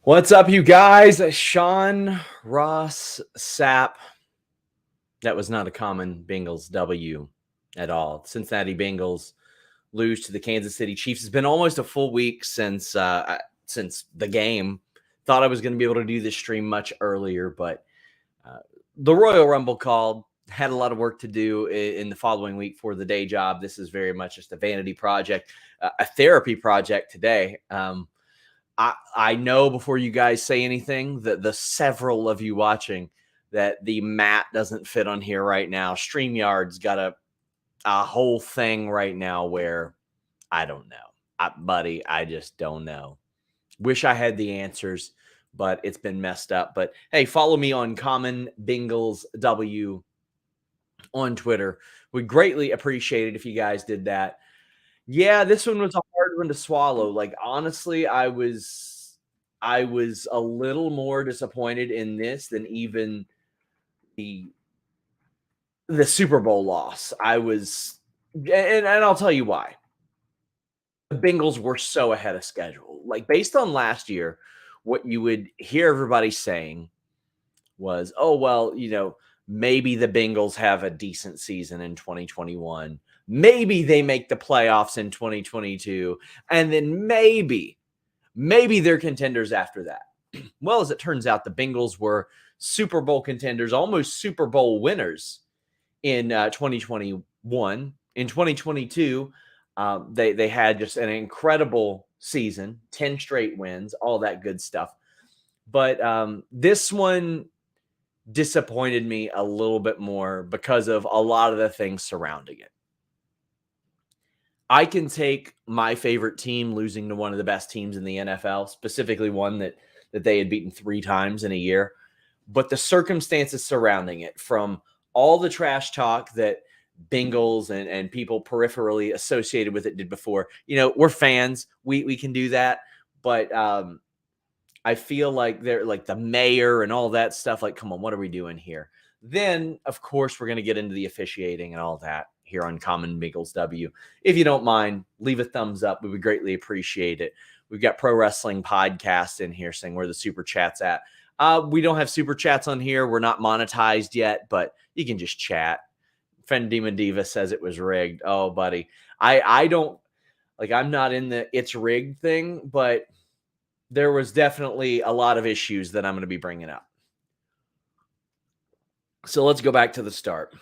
What's up, you guys? Sean, Ross, Sapp. That was not a common Bengals W at all. Cincinnati Bengals lose to the Kansas City Chiefs. It's been almost a full week since the game. Thought I was going to be able to do this stream much earlier, but uh, the Royal Rumble called. Had a lot of work to do in the following week for the day job. This is very much just a vanity project, a therapy project today. I know before you guys say anything that the several of you watching that the mat doesn't fit on here right now. StreamYard's got a whole thing right now where I don't know. Buddy, I just don't know. Wish I had the answers, but it's been messed up. But hey, follow me on Common Bengals W on Twitter. Would greatly appreciate it if you guys did that. Yeah, this one was a hard one to swallow. Like, honestly, I was a little more disappointed in this than even the Super Bowl loss. I was and I'll tell you why. The Bengals were so ahead of schedule. Like, based on last year, what you would hear everybody saying was, "Oh, well, maybe the Bengals have a decent season in 2021. Maybe they make the playoffs in 2022, and then maybe they're contenders after that." Well, as it turns out, the Bengals were Super Bowl contenders, almost Super Bowl winners in 2021. In 2022, they had just an incredible season, 10 straight wins, all that good stuff. But this one disappointed me a little bit more because of a lot of the things surrounding it. I can take my favorite team losing to one of the best teams in the NFL, specifically one that they had beaten 3 times in a year, but the circumstances surrounding it, from all the trash talk that Bengals and people peripherally associated with it did before. We're fans. We can do that, but I feel like they're like the mayor and all that stuff. Like, come on, what are we doing here? Then, of course, we're going to get into the officiating and all that here on Common Bengals W. If you don't mind, leave a thumbs up. We would greatly appreciate it. We've got Pro Wrestling Podcast in here saying where the super chats at. We don't have super chats on here. We're not monetized yet, but you can just chat. Fendima Diva says it was rigged. Oh, buddy. I don't like, I'm not in the it's rigged thing, but there was definitely a lot of issues that I'm going to be bringing up. So let's go back to the start.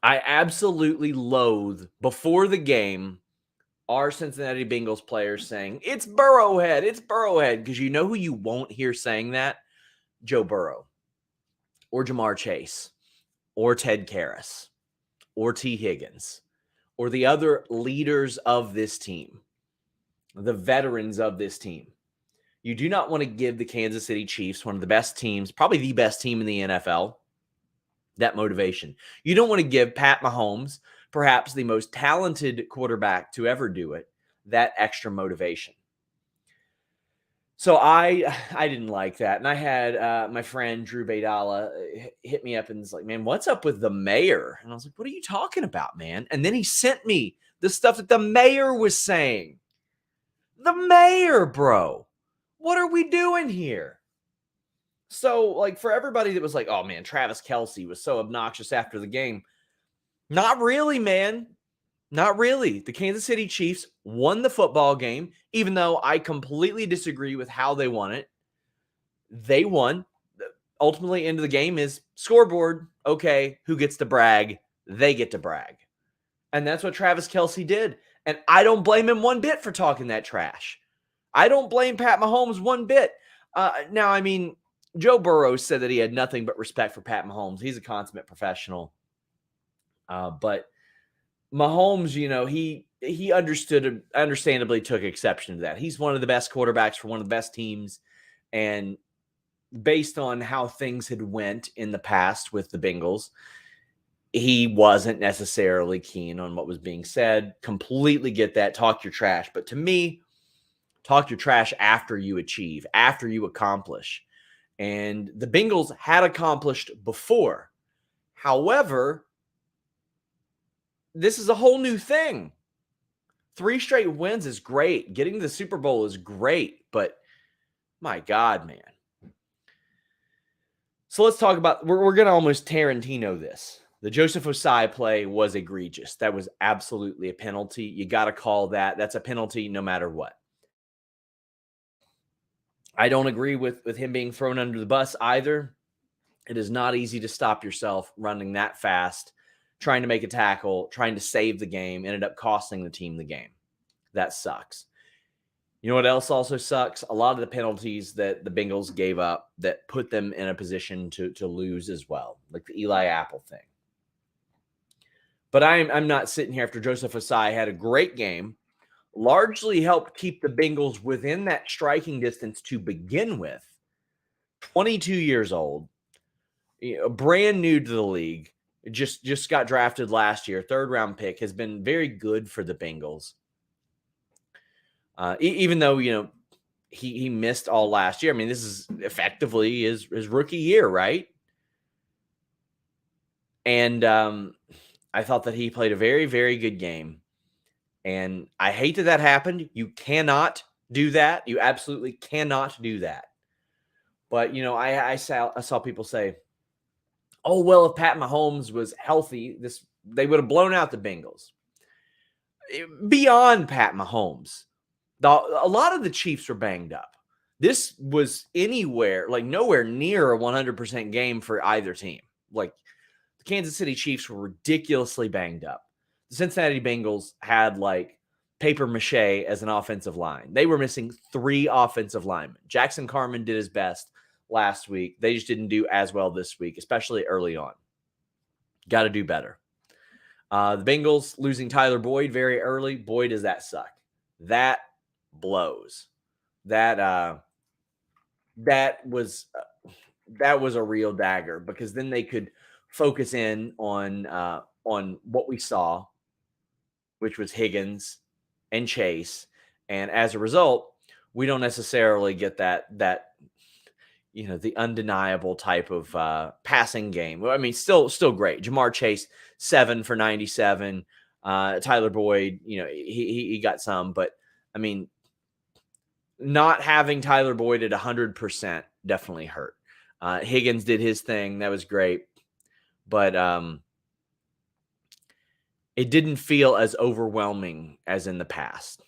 I absolutely loathe, before the game, our Cincinnati Bengals players saying, "It's Burrowhead, it's Burrowhead," because you know who you won't hear saying that? Joe Burrow, or Jamar Chase, or Ted Karras, or T. Higgins, or the other leaders of this team, the veterans of this team. You do not want to give the Kansas City Chiefs, one of the best teams, probably the best team in the NFL, that motivation. You don't want to give Pat Mahomes, perhaps the most talented quarterback to ever do it, that extra motivation. So I didn't like that. And I had my friend Drew Baydala hit me up and was like, "Man, what's up with the mayor?" And I was like, "What are you talking about, man?" And then he sent me the stuff that the mayor was saying. The mayor, bro. What are we doing here? So, like, for everybody that was like, "Oh, man, Travis Kelce was so obnoxious after the game." Not really, man. Not really. The Kansas City Chiefs won the football game, even though I completely disagree with how they won it. They won. Ultimately, end of the game is scoreboard. Okay, who gets to brag? They get to brag. And that's what Travis Kelce did. And I don't blame him one bit for talking that trash. I don't blame Pat Mahomes one bit. Now, I mean, Joe Burrow said that he had nothing but respect for Pat Mahomes. He's a consummate professional. But Mahomes, he understandably took exception to that. He's one of the best quarterbacks for one of the best teams. And based on how things had went in the past with the Bengals, he wasn't necessarily keen on what was being said. Completely get that. Talk your trash. But to me, talk your trash after you achieve, after you accomplish. And the Bengals had accomplished before. However, this is a whole new thing. 3 straight wins is great. Getting to the Super Bowl is great. But My God, man. So let's talk about, we're going to almost Tarantino this. The Joseph Osai play was egregious. That was absolutely a penalty. You got to call that. That's a penalty no matter what. I don't agree with him being thrown under the bus either. It is not easy to stop yourself running that fast, trying to make a tackle, trying to save the game, ended up costing the team the game. That sucks. You know what else also sucks? A lot of the penalties that the Bengals gave up that put them in a position to lose as well, like the Eli Apple thing. But I'm not sitting here after Joseph Osai had a great game, largely helped keep the Bengals within that striking distance to begin with. 22 years old, brand new to the league, just got drafted last year, third round pick, has been very good for the Bengals. Even though, he missed all last year. I mean, this is effectively his rookie year, right? And I thought that he played a very, very good game. And I hate that happened. You cannot do that. You absolutely cannot do that. But, I saw people say, oh, well, if Pat Mahomes was healthy, they would have blown out the Bengals. Beyond Pat Mahomes, a lot of the Chiefs were banged up. This was nowhere near a 100% game for either team. Like, the Kansas City Chiefs were ridiculously banged up. The Cincinnati Bengals had paper mache as an offensive line. They were missing 3 offensive linemen. Jackson Carman did his best last week. They just didn't do as well this week, especially early on. Got to do better. The Bengals losing Tyler Boyd very early. Boy, does that suck. That blows. That was a real dagger, because then they could focus in on what we saw, which was Higgins and Chase, and as a result, we don't necessarily get that the undeniable type of passing game. I mean, still great. Jamar Chase 7 for 97. Tyler Boyd, he got some, but I mean, not having Tyler Boyd at 100% definitely hurt. Higgins did his thing. That was great. But it didn't feel as overwhelming as in the past.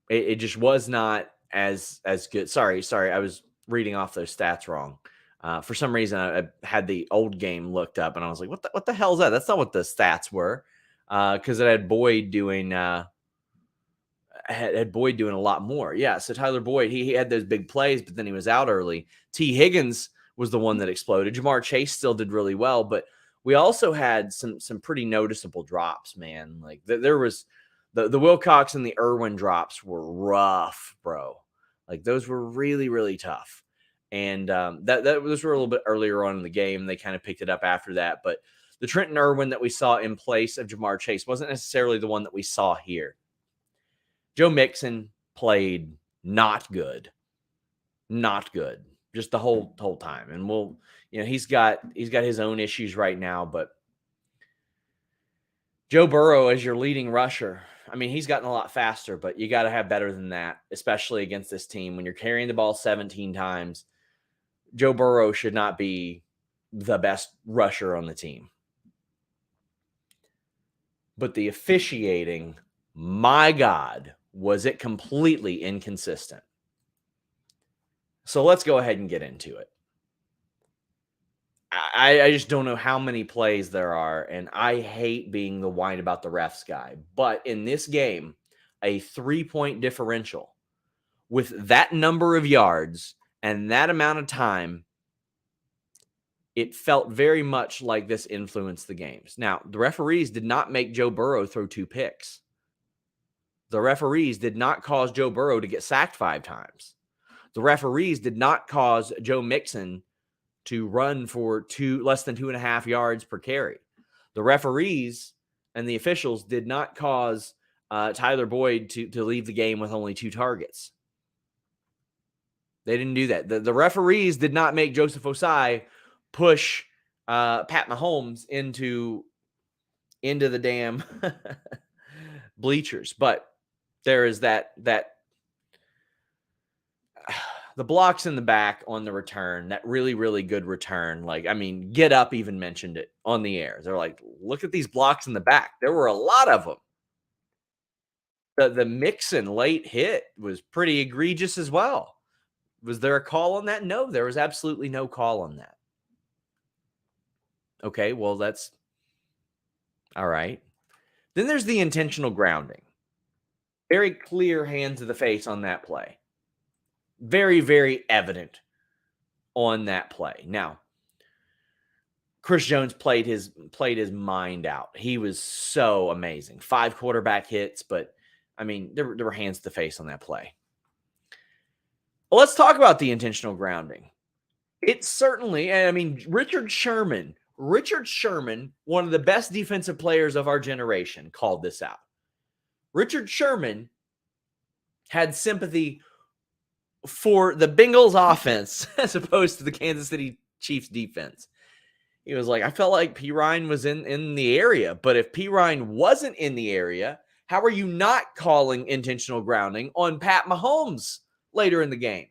It just was not as good. Sorry. I was reading off those stats wrong. For some reason, I had the old game looked up, and I was like, what the hell is that? That's not what the stats were. Because it had Boyd doing had Boyd doing a lot more. Yeah, so Tyler Boyd, he had those big plays, but then he was out early. T. Higgins was the one that exploded. Jamar Chase still did really well, but we also had some pretty noticeable drops, man. Like there was the Wilcox and the Irwin drops were rough, bro. Like those were really, really tough. And those were a little bit earlier on in the game. They kind of picked it up after that. But the Trenton Irwin that we saw in place of Jamar Chase wasn't necessarily the one that we saw here. Joe Mixon played not good, just the whole time. And he's got his own issues right now, but Joe Burrow as your leading rusher, I mean, he's gotten a lot faster, but you got to have better than that, especially against this team. When you're carrying the ball 17 times, Joe Burrow should not be the best rusher on the team. But the officiating, my God, was it completely inconsistent. So let's go ahead and get into it. I just don't know how many plays there are, and I hate being the whine about the refs guy. But in this game, a 3-point differential with that number of yards and that amount of time, it felt very much like this influenced the games. Now, the referees did not make Joe Burrow throw 2 picks. The referees did not cause Joe Burrow to get sacked 5 times. The referees did not cause Joe Mixon to run for less than 2.5 yards per carry. The referees and the officials did not cause Tyler Boyd to leave the game with only 2 targets. They didn't do that. The referees did not make Joseph Osai push Pat Mahomes into the damn bleachers. But there is that the blocks in the back on the return, that really, really good return. Like, I mean, Get Up even mentioned it on the air. They're like, look at these blocks in the back. There were a lot of them. The Mixon late hit was pretty egregious as well. Was there a call on that? No, there was absolutely no call on that. Okay, well, that's all right. Then there's the intentional grounding. Very clear hands to the face on that play. Very, very evident on that play. Now, Chris Jones played his mind out. He was so amazing. 5 quarterback hits, but I mean, there were hands to the face on that play. Well, let's talk about the intentional grounding. It certainly, I mean, Richard Sherman, one of the best defensive players of our generation, called this out. Richard Sherman had sympathy for the Bengals offense as opposed to the Kansas City Chiefs defense. He was like, I felt like P. Ryan was in the area, but if P. Ryan wasn't in the area, how are you not calling intentional grounding on Pat Mahomes later in the game?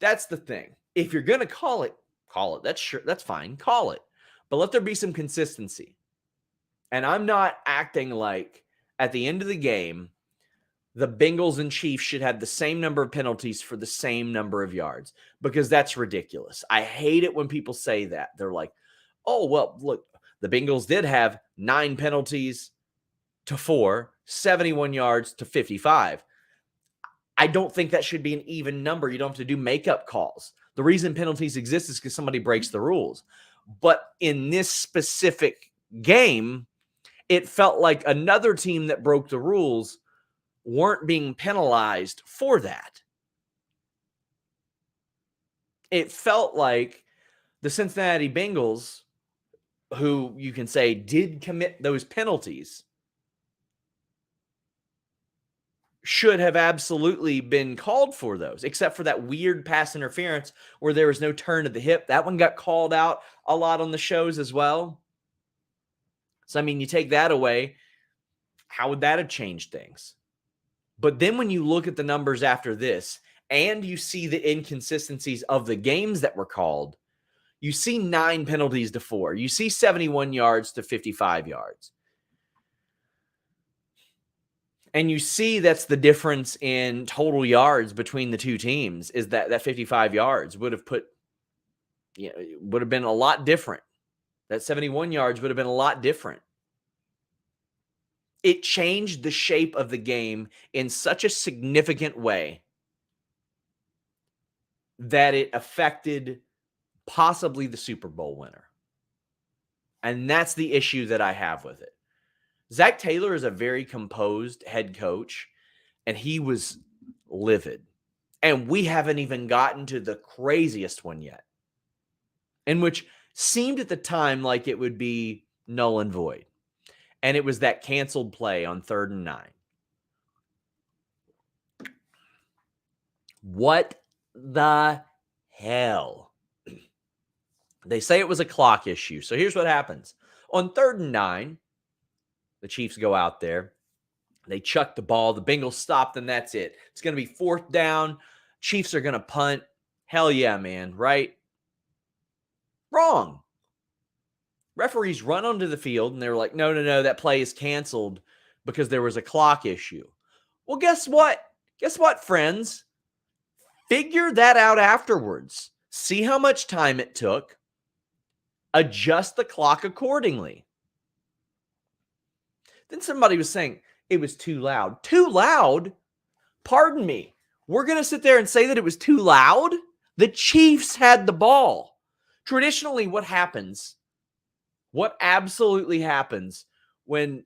That's the thing. If you're going to call it. That's fine. Call it. But let there be some consistency. And I'm not acting like at the end of the game, the Bengals and Chiefs should have the same number of penalties for the same number of yards, because that's ridiculous. I hate it when people say that. They're like, oh, well, look, the Bengals did have 9 penalties to 4, 71 yards to 55. I don't think that should be an even number. You don't have to do makeup calls. The reason penalties exist is because somebody breaks the rules. But in this specific game, it felt like another team that broke the rules weren't being penalized for that. It felt like the Cincinnati Bengals, who you can say did commit those penalties, should have absolutely been called for those, except for that weird pass interference where there was no turn of the hip. That one got called out a lot on the shows as well. So, I mean, you take that away, how would that have changed things? But then when you look at the numbers after this and you see the inconsistencies of the games that were called, you see 9 penalties to 4. You see 71 yards to 55 yards. And you see that's the difference in total yards between the two teams, is that 55 yards would have would have been a lot different. That 71 yards would have been a lot different. It changed the shape of the game in such a significant way that it affected possibly the Super Bowl winner. And that's the issue that I have with it. Zach Taylor is a very composed head coach, and he was livid. And we haven't even gotten to the craziest one yet, in which seemed at the time like it would be null and void. And it was that canceled play on 3rd and 9. What the hell? They say it was a clock issue. So here's what happens. On 3rd and 9, the Chiefs go out there. They chuck the ball. The Bengals stop, and that's it. It's going to be 4th down. Chiefs are going to punt. Hell yeah, man, right? Wrong. Referees run onto the field, and they were like, no, that play is canceled because there was a clock issue. Well, guess what? Guess what, friends? Figure that out afterwards. See how much time it took. Adjust the clock accordingly. Then somebody was saying it was too loud. Too loud? Pardon me. We're going to sit there and say that it was too loud? The Chiefs had the ball. Traditionally, what absolutely happens when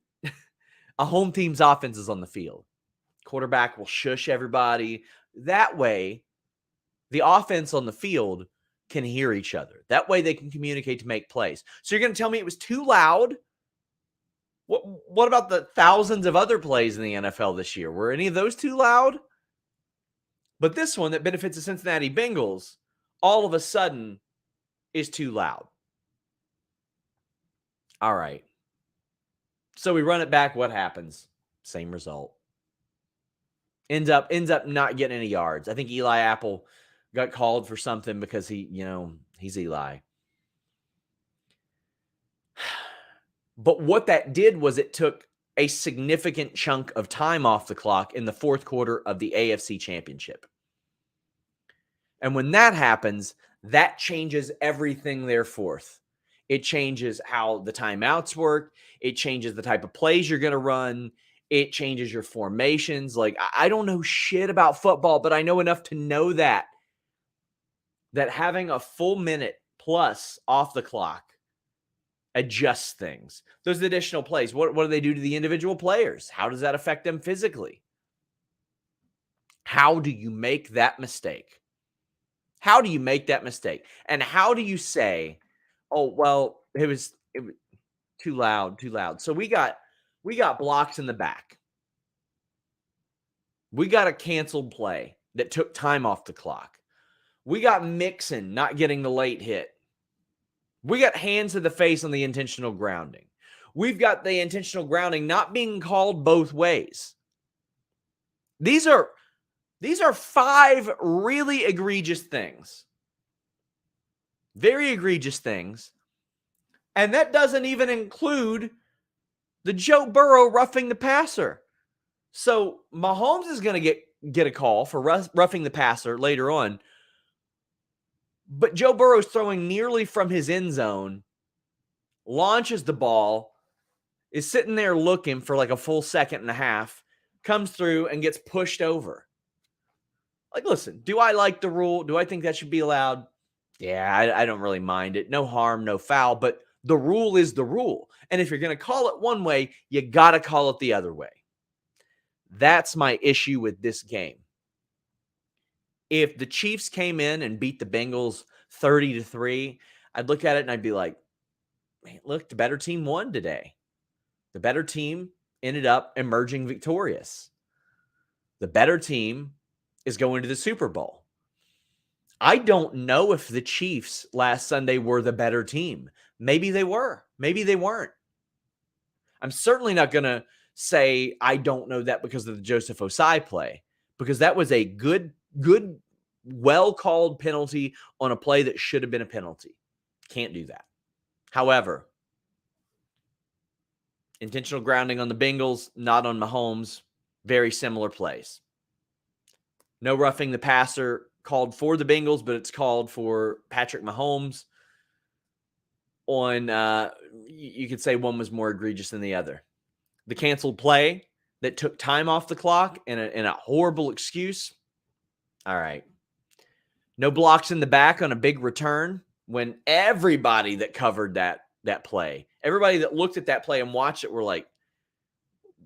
a home team's offense is on the field? Quarterback will shush everybody. That way, the offense on the field can hear each other. That way, they can communicate to make plays. So you're going to tell me it was too loud? What about the thousands of other plays in the NFL this year? Were any of those too loud? But this one that benefits the Cincinnati Bengals, all of a sudden, is too loud. All right. So we run it back. What happens? Same result. Ends up not getting any yards. I think Eli Apple got called for something because he's Eli. But what that did was it took a significant chunk of time off the clock in the fourth quarter of the AFC Championship. And when that happens, that changes everything thereforth. It changes how the timeouts work. It changes the type of plays you're going to run. It changes your formations. Like, I don't know shit about football, but I know enough to know that having a full minute plus off the clock adjusts things. Those additional plays, what do they do to the individual players? How does that affect them physically? How do you make that mistake? How do you make that mistake? And how do you say, oh, well, it was too loud. So we got blocks in the back. We got a canceled play that took time off the clock. We got Mixon not getting the late hit. We got hands to the face on the intentional grounding. We've got the intentional grounding not being called both ways. These are 5 really egregious things. Very egregious things. And that doesn't even include the Joe Burrow roughing the passer. So Mahomes is going to get a call for roughing the passer later on. But Joe Burrow's throwing nearly from his end zone, launches the ball, is sitting there looking for like a full second and a half, comes through and gets pushed over. Like, listen, do I like the rule? Do I think that should be allowed? Yeah, I don't really mind it. No harm, no foul, but the rule is the rule. And if you're going to call it one way, you got to call it the other way. That's my issue with this game. If the Chiefs came in and beat the Bengals 30-3, I'd look at it and I'd be like, man, look, the better team won today. The better team ended up emerging victorious. The better team is going to the Super Bowl. I don't know if the Chiefs last Sunday were the better team. Maybe they were. Maybe they weren't. I'm certainly not going to say I don't know that because of the Joseph Osai play, because that was a good, well-called penalty on a play that should have been a penalty. Can't do that. However, intentional grounding on the Bengals, not on Mahomes. Very similar plays. No roughing the passer called for the Bengals, but it's called for Patrick Mahomes. You could say one was more egregious than the other. The canceled play that took time off the clock and a horrible excuse. All right. No blocks in the back on a big return when everybody that covered that play, everybody that looked at that play and watched it were like,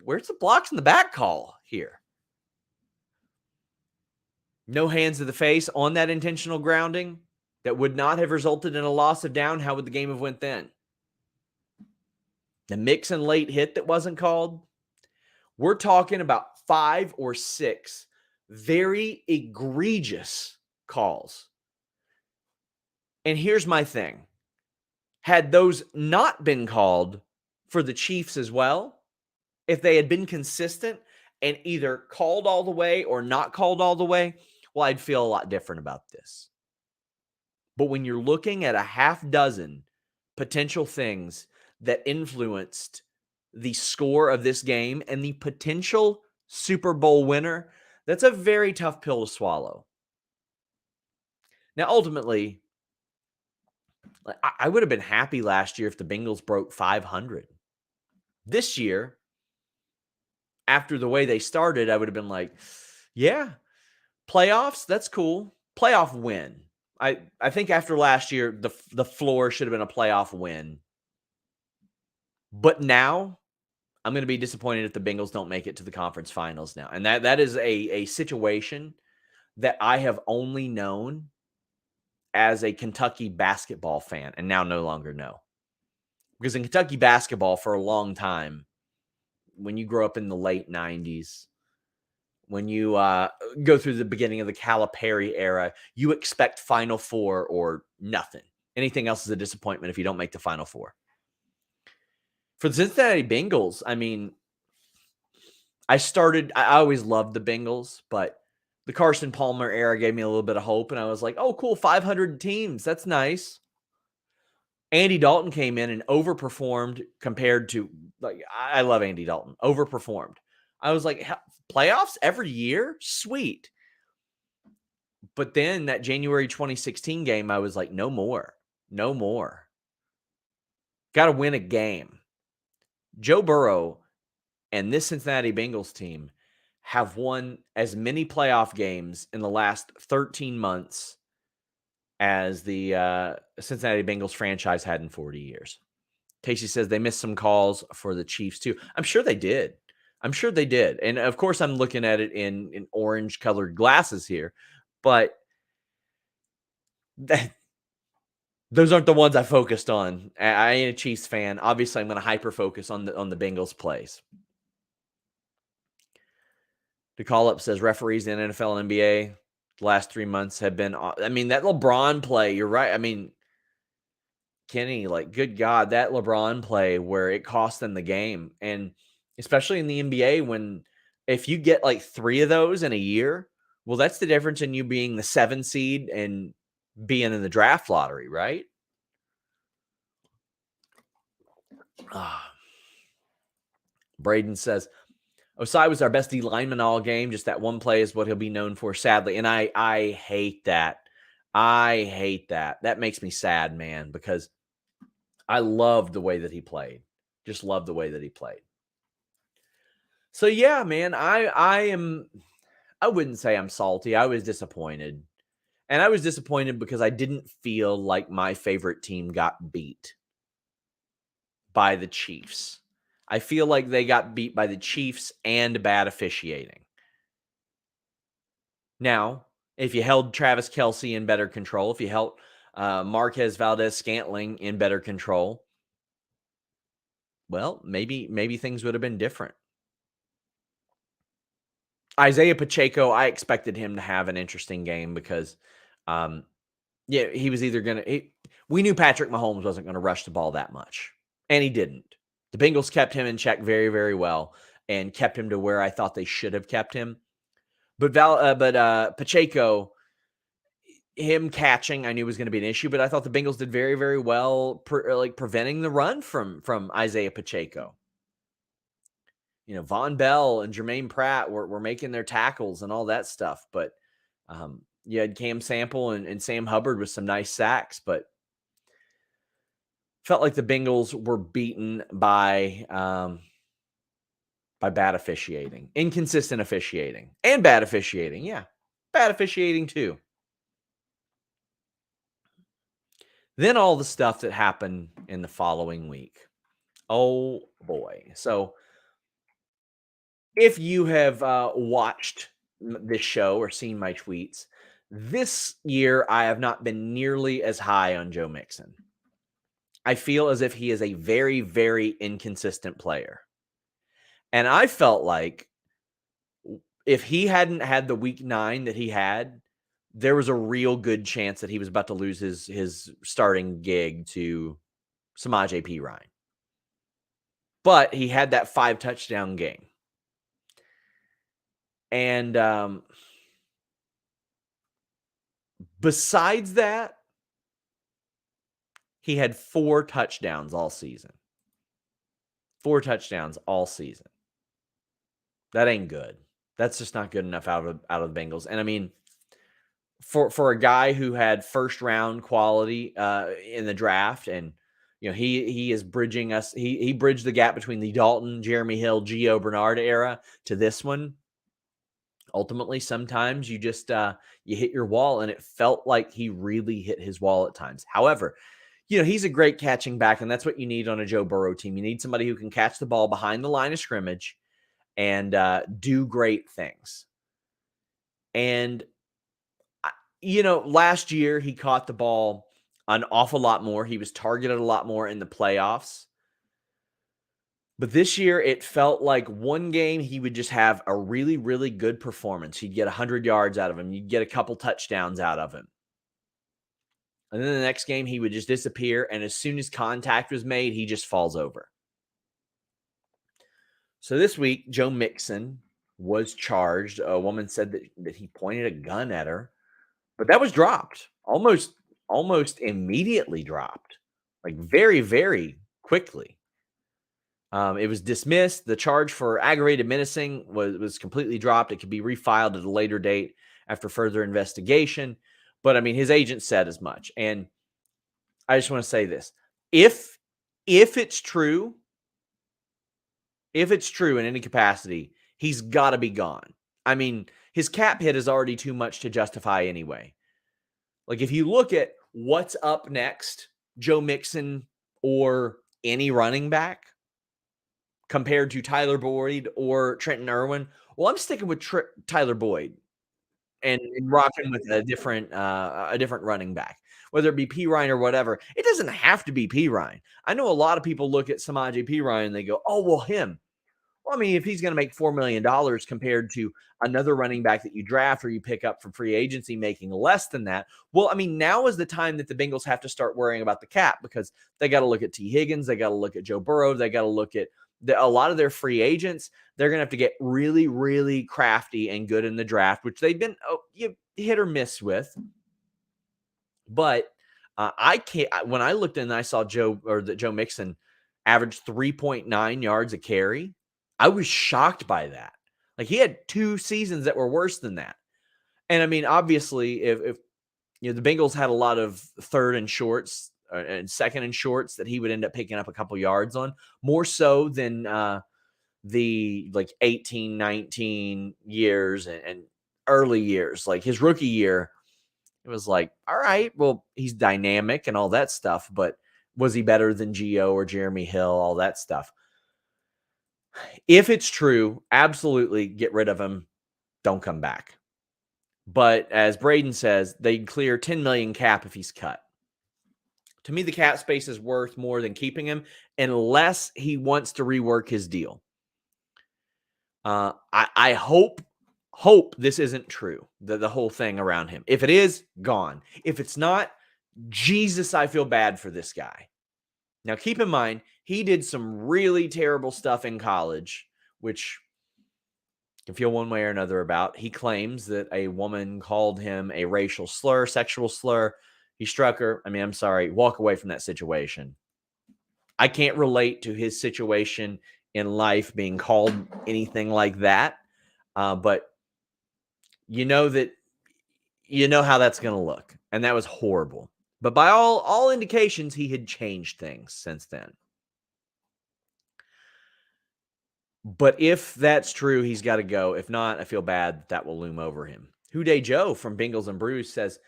where's the blocks in the back call here? No hands to the face on that intentional grounding that would not have resulted in a loss of down. How would the game have went then? The Mixon late hit that wasn't called. We're talking about 5 or 6 very egregious calls. And here's my thing. Had those not been called for the Chiefs as well, if they had been consistent and either called all the way or not called all the way, well, I'd feel a lot different about this. But when you're looking at a half dozen potential things that influenced the score of this game and the potential Super Bowl winner, that's a very tough pill to swallow. Now, ultimately, I would have been happy last year if the Bengals broke 500. This year, after the way they started, I would have been like, yeah, playoffs, that's cool. Playoff win. I think after last year, the floor should have been a playoff win. But now, I'm going to be disappointed if the Bengals don't make it to the conference finals now. And that is a situation that I have only known as a Kentucky basketball fan and now no longer know. Because in Kentucky basketball for a long time, when you grow up in the late 90s, when you go through the beginning of the Calipari era, you expect Final Four or nothing. Anything else is a disappointment if you don't make the Final Four. For the Cincinnati Bengals, I mean, I always loved the Bengals, but the Carson Palmer era gave me a little bit of hope, and I was like, oh, cool, 500 teams. That's nice. Andy Dalton came in and overperformed compared to, like, I love Andy Dalton, overperformed. I was like, playoffs every year? Sweet. But then that January 2016 game, I was like, no more. No more. Got to win a game. Joe Burrow and this Cincinnati Bengals team have won as many playoff games in the last 13 months as the Cincinnati Bengals franchise had in 40 years. Casey says they missed some calls for the Chiefs too. I'm sure they did. I'm sure they did. And of course, I'm looking at it in orange colored glasses here, but those aren't the ones I focused on. I ain't a Chiefs fan. Obviously, I'm going to hyper focus on the Bengals plays. The call up says referees in NFL and NBA the last 3 months have been. I mean, that LeBron play. You're right. I mean, Kenny, like, good God, that LeBron play where it cost them the game, and especially in the NBA, when if you get like 3 of those in a year, well, that's the difference in you being the 7 seed and being in the draft lottery, right? Braden says, Osai was our best D lineman all game. Just that one play is what he'll be known for, sadly. And I hate that. I hate that. That makes me sad, man, because I loved the way that he played. Just loved the way that he played. So yeah, man, I wouldn't say I'm salty. I was disappointed. And I was disappointed because I didn't feel like my favorite team got beat by the Chiefs. I feel like they got beat by the Chiefs and bad officiating. Now, if you held Travis Kelce in better control, if you held Marquez Valdez-Scantling in better control, well, maybe things would have been different. Isaiah Pacheco, I expected him to have an interesting game because, he was either going to – we knew Patrick Mahomes wasn't going to rush the ball that much, and he didn't. The Bengals kept him in check very, very well and kept him to where I thought they should have kept him. But Pacheco, him catching, I knew was going to be an issue, but I thought the Bengals did very, very well preventing the run from Isaiah Pacheco. You know, Von Bell and Jermaine Pratt were making their tackles and all that stuff. But you had Cam Sample and Sam Hubbard with some nice sacks, but felt like the Bengals were beaten by bad officiating, inconsistent officiating, and bad officiating. Yeah, bad officiating too. Then all the stuff that happened in the following week. Oh, boy. So if you have watched this show or seen my tweets, this year I have not been nearly as high on Joe Mixon. I feel as if he is a very, very inconsistent player. And I felt like if he hadn't had the week 9 that he had, there was a real good chance that he was about to lose his starting gig to Samaje Perine. But he had that 5 touchdown game. And besides that, he had 4 touchdowns all season. 4 touchdowns all season. That ain't good. That's just not good enough out of the Bengals. And I mean, for a guy who had first round quality in the draft, and he is bridging us. He bridged the gap between the Dalton, Jeremy Hill, Gio Bernard era to this one. Ultimately, sometimes you just you hit your wall, and it felt like he really hit his wall at times. However, he's a great catching back, and that's what you need on a Joe Burrow team. You need somebody who can catch the ball behind the line of scrimmage and do great things. And last year he caught the ball an awful lot more. He was targeted a lot more in the playoffs. But this year, it felt like one game he would just have a really, really good performance. He'd get 100 yards out of him. You'd get a couple touchdowns out of him. And then the next game, he would just disappear. And as soon as contact was made, he just falls over. So this week, Joe Mixon was charged. A woman said that he pointed a gun at her, but that was dropped almost immediately dropped, like very, very quickly. It was dismissed. The charge for aggravated menacing was completely dropped. It could be refiled at a later date after further investigation. But I mean, his agent said as much. And I just want to say this: if it's true, if it's true in any capacity, he's got to be gone. I mean, his cap hit is already too much to justify anyway. Like, if you look at what's up next, Joe Mixon or any running back compared to Tyler Boyd or Trenton Irwin, well, I'm sticking with Tyler Boyd and rocking with a different running back, whether it be P. Ryan or whatever. It doesn't have to be P. Ryan. I know a lot of people look at Samaje P. Ryan and they go, oh, well, him. Well, I mean, if he's going to make $4 million compared to another running back that you draft or you pick up from free agency making less than that, well, I mean, now is the time that the Bengals have to start worrying about the cap, because they got to look at T. Higgins. They got to look at Joe Burrow. They got to look at a lot of their free agents. They're going to have to get really, really crafty and good in the draft, which they've been hit or miss with. But I can't. When I looked and I saw Joe Mixon averaged 3.9 yards a carry, I was shocked by that. Like, he had 2 seasons that were worse than that. And I mean, obviously, if the Bengals had a lot of third and shorts and second and shorts that he would end up picking up a couple yards on, more so than the like 18, 19 years and early years. Like his rookie year, it was like, all right, well, he's dynamic and all that stuff, but was he better than Gio or Jeremy Hill, all that stuff? If it's true, absolutely get rid of him. Don't come back. But as Braden says, they clear $10 million cap if he's cut. To me, the cap space is worth more than keeping him unless he wants to rework his deal. I hope this isn't true, the whole thing around him. If it is, gone. If it's not, Jesus, I feel bad for this guy. Now, keep in mind, he did some really terrible stuff in college, which you can feel one way or another about. He claims that a woman called him a racial slur, sexual slur. He struck her. I mean, I'm sorry. Walk away from that situation. I can't relate to his situation in life being called anything like that. But you know how that's going to look. And that was horrible. But by all indications, he had changed things since then. But if that's true, he's got to go. If not, I feel bad that will loom over him. Houday Joe from Bengals and Brews says,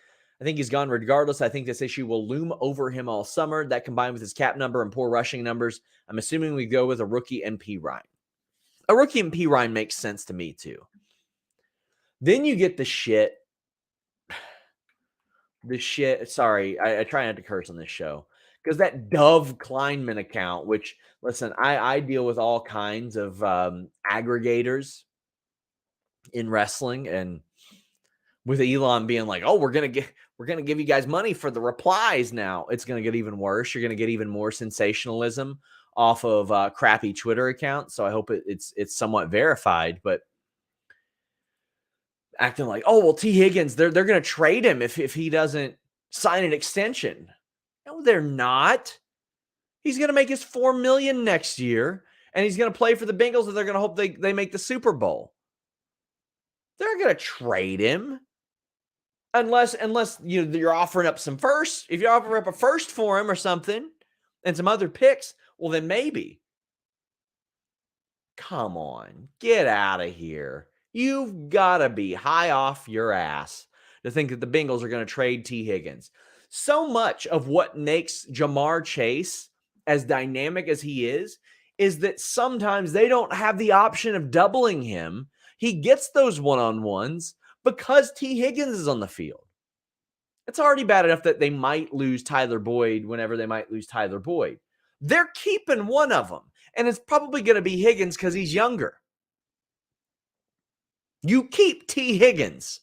I think he's gone regardless. I think this issue will loom over him all summer. That combined with his cap number and poor rushing numbers, I'm assuming we go with a rookie and P. Ryan. A rookie and P. Ryan makes sense to me too. Then you get the shit. Sorry, I try not to curse on this show. Because that Dove Kleinman account, which, listen, I deal with all kinds of aggregators in wrestling, and with Elon being like, oh, we're gonna give you guys money for the replies now, it's gonna get even worse. You're gonna get even more sensationalism off of crappy Twitter accounts. So I hope it's somewhat verified, but acting like, oh, well, T. Higgins, they're gonna trade him if he doesn't sign an extension. No, they're not. He's going to make his $4 million next year, and he's going to play for the Bengals, and they're going to hope they make the Super Bowl. They're going to trade him unless you're offering up some first. If you offer up a first for him or something and some other picks, well, then maybe. Come on, get out of here. You've got to be high off your ass to think that the Bengals are going to trade T. Higgins. So much of what makes Jamar Chase as dynamic as he is that sometimes they don't have the option of doubling him. He gets those one-on-ones because T. Higgins is on the field. It's already bad enough that they might lose Tyler Boyd whenever they might lose Tyler Boyd. They're keeping one of them, and it's probably going to be Higgins because he's younger. You keep T. Higgins.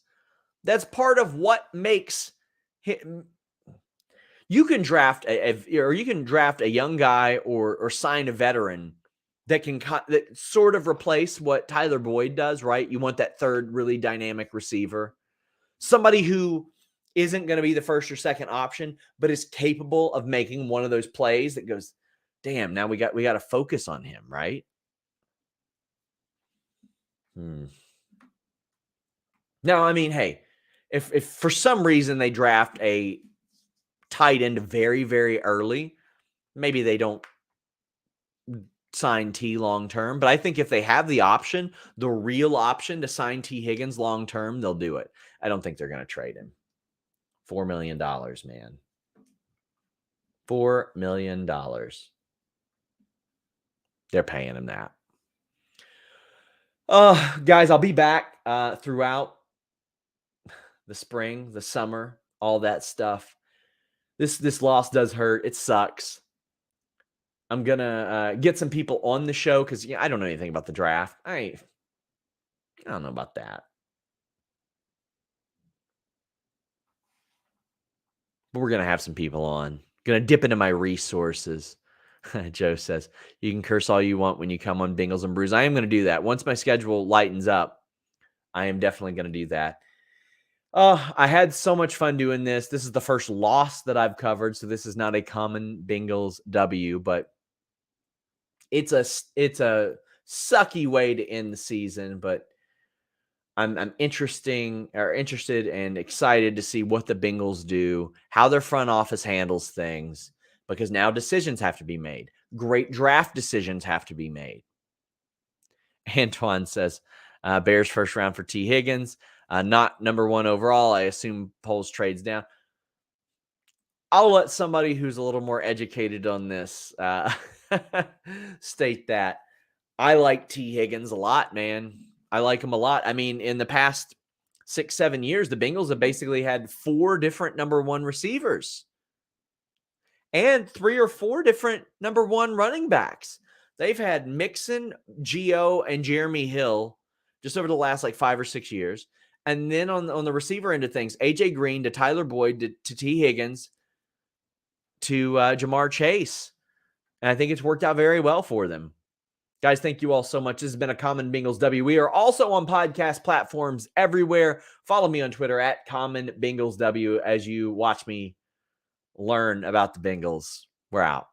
That's part of what makes him. You can draft a young guy or sign a veteran that can that sort of replace what Tyler Boyd does, right? You want that third really dynamic receiver. Somebody who isn't going to be the first or second option, but is capable of making one of those plays that goes, damn, now we got to focus on him, right? Now, I mean, hey, if for some reason they draft a tight end very, very early, maybe they don't sign T long term. But I think if they have the option, the real option to sign T Higgins long term, they'll do it. I don't think they're going to trade him. $4 million, man. $4 million. They're paying him that. Guys, I'll be back throughout the spring, the summer, all that stuff. This loss does hurt. It sucks. I'm gonna get some people on the show because I don't know anything about the draft. I don't know about that. But we're gonna have some people on. Gonna dip into my resources. Joe says, you can curse all you want when you come on Bengals and Brews. I am going to do that. Once my schedule lightens up, I am definitely going to do that. I had so much fun doing this. This is the first loss that I've covered, so this is not a common Bengals W, but it's a sucky way to end the season, but I'm interested and excited to see what the Bengals do, how their front office handles things, because now decisions have to be made. Great draft decisions have to be made. Antoine says, Bears first round for T. Higgins. Not number 1 overall. I assume Poles trades down. I'll let somebody who's a little more educated on this state that. I like T. Higgins a lot, man. I like him a lot. I mean, in the past 6-7 years, the Bengals have basically had 4 different number 1 receivers and 3 or 4 different number 1 running backs. They've had Mixon, Gio, and Jeremy Hill just over the last 5 or 6 years. And then on the receiver end of things, AJ Green to Tyler Boyd to T. Higgins to Jamar Chase. And I think it's worked out very well for them. Guys, thank you all so much. This has been a Common Bengals W. We are also on podcast platforms everywhere. Follow me on Twitter at Common Bengals W as you watch me learn about the Bengals. We're out.